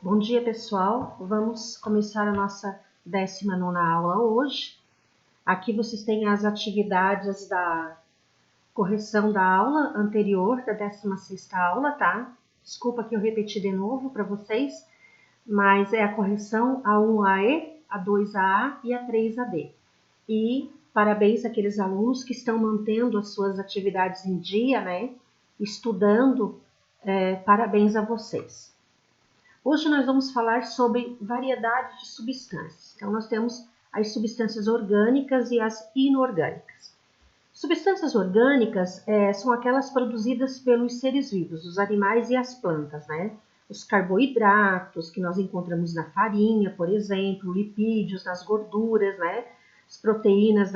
Bom dia, pessoal. Vamos começar a nossa 19ª aula hoje. Aqui vocês têm as atividades da correção da aula anterior, da 16ª aula, tá? Desculpa que eu repeti de novo para vocês, mas é a correção A1AE, A2AA e A3AD. E parabéns àqueles alunos que estão mantendo as suas atividades em dia, né? Estudando, parabéns a vocês. Hoje nós vamos falar sobre variedade de substâncias. Então, nós temos as substâncias orgânicas e as inorgânicas. Substâncias orgânicas são aquelas produzidas pelos seres vivos, os animais e as plantas, né? Os carboidratos que nós encontramos na farinha, por exemplo, lipídios nas gorduras, né? As proteínas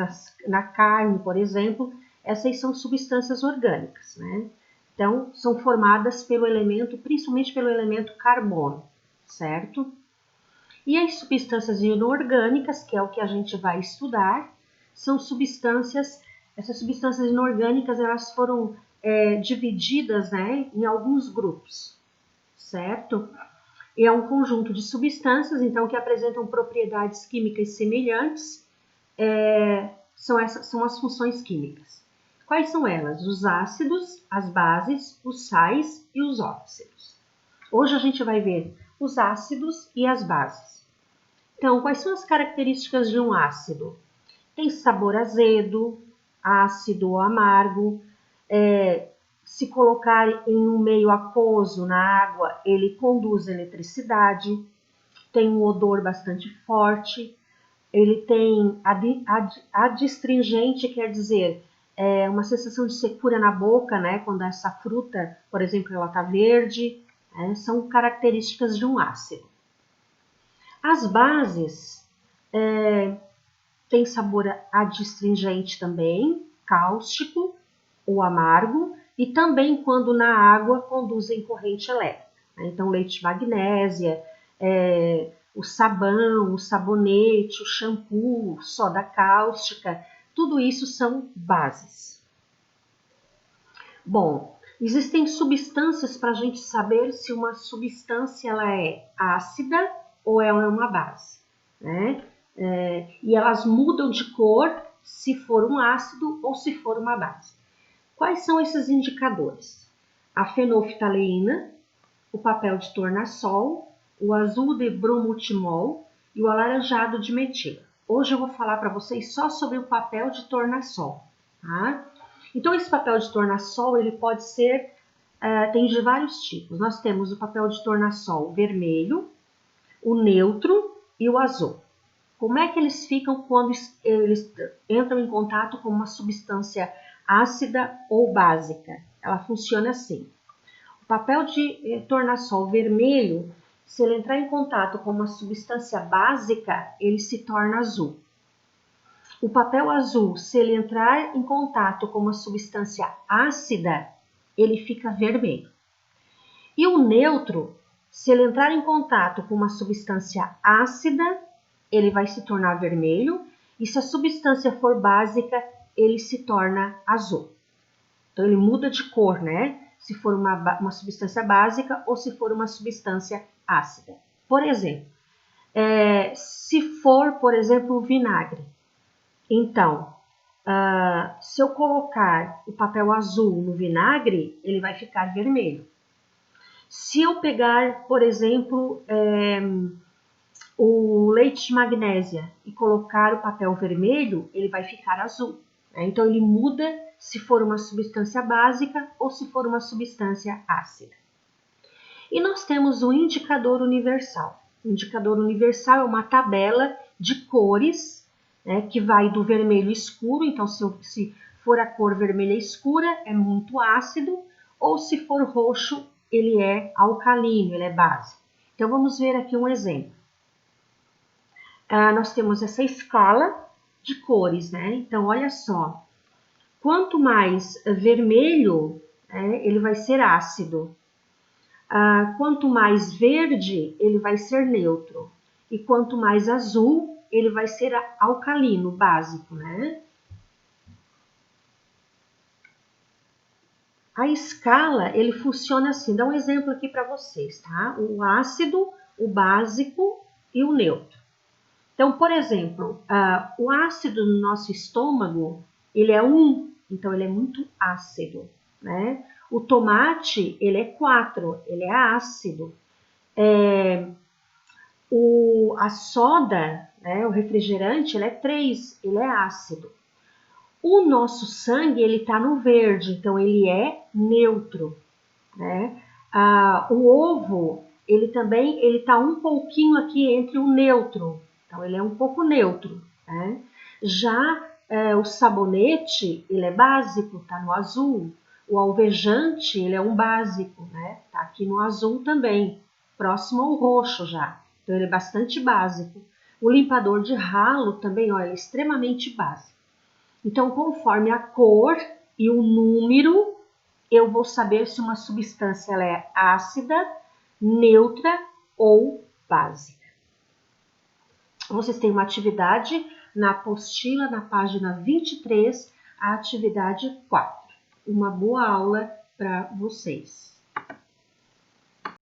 na carne, por exemplo, essas são substâncias orgânicas, né? Então, são formadas pelo elemento, principalmente pelo elemento carbono, certo? E as substâncias inorgânicas, que é o que a gente vai estudar, são substâncias, essas substâncias inorgânicas, elas foram divididas, né, em alguns grupos, certo? E é um conjunto de substâncias, então, que apresentam propriedades químicas semelhantes, são as funções químicas. Quais são elas? Os ácidos, as bases, os sais e os óxidos. Hoje a gente vai ver os ácidos e as bases. Então, quais são as características de um ácido? Tem sabor azedo, ácido ou amargo. Se colocar em um meio aquoso na água, ele conduz eletricidade. Tem um odor bastante forte. Ele tem adstringente, quer dizer, uma sensação de secura na boca, né? Quando essa fruta, por exemplo, ela está verde, são características de um ácido. As bases têm sabor adstringente também, cáustico ou amargo, e também quando na água conduzem corrente elétrica. Né? Então, leite de magnésia, o sabão, o sabonete, o shampoo, soda cáustica, tudo isso são bases. Bom, existem substâncias para a gente saber se uma substância ela é ácida ou ela é uma base, né? E elas mudam de cor se for um ácido ou se for uma base. Quais são esses indicadores? A fenolftaleína, o papel de tornassol, o azul de bromotimol e o alaranjado de metila. Hoje eu vou falar para vocês só sobre o papel de tornassol, tá? Então, esse papel de tornassol, ele pode ser, tem de vários tipos. Nós temos o papel de tornassol vermelho, o neutro e o azul. Como é que eles ficam quando eles entram em contato com uma substância ácida ou básica? Ela funciona assim. O papel de tornassol vermelho, se ele entrar em contato com uma substância básica, ele se torna azul. O papel azul, se ele entrar em contato com uma substância ácida, ele fica vermelho. E o neutro, se ele entrar em contato com uma substância ácida, ele vai se tornar vermelho. E se a substância for básica, ele se torna azul. Então, ele muda de cor, né? Se for uma substância básica ou se for uma substância ácida. Por exemplo, se for, por exemplo, o vinagre. Então, se eu colocar o papel azul no vinagre, ele vai ficar vermelho. Se eu pegar, por exemplo, o leite de magnésia e colocar o papel vermelho, ele vai ficar azul. Né? Então, ele muda se for uma substância básica ou se for uma substância ácida. E nós temos o indicador universal. O indicador universal é uma tabela de cores, né, que vai do vermelho escuro. Então, se for a cor vermelha escura, é muito ácido, ou se for roxo, ele é alcalino, ele é base. Então, vamos ver aqui um exemplo. Nós temos essa escala de cores, né? Então, olha só. Quanto mais vermelho, ele vai ser ácido. Quanto mais verde, ele vai ser neutro. E quanto mais azul, ele vai ser alcalino, básico, né? A escala, ele funciona assim. Dá um exemplo aqui para vocês, tá? O ácido, o básico e o neutro. Então, por exemplo, o ácido no nosso estômago, ele é 1, então ele é muito ácido, né? O tomate, ele é 4, ele é ácido. A soda, né, o refrigerante, ele é 3, ele é ácido. O nosso sangue, ele está no verde, então ele é neutro, né? O ovo, ele também, ele está um pouquinho aqui entre o neutro, então ele é um pouco neutro, né? Já o sabonete, ele é básico, está no azul. O alvejante, ele é um básico, né? Está aqui no azul também, próximo ao roxo já. Então ele é bastante básico. O limpador de ralo também, ó, ele é extremamente básico. Então, conforme a cor e o número, eu vou saber se uma substância ela é ácida, neutra ou básica. Vocês têm uma atividade na apostila, na página 23, a atividade 4. Uma boa aula para vocês.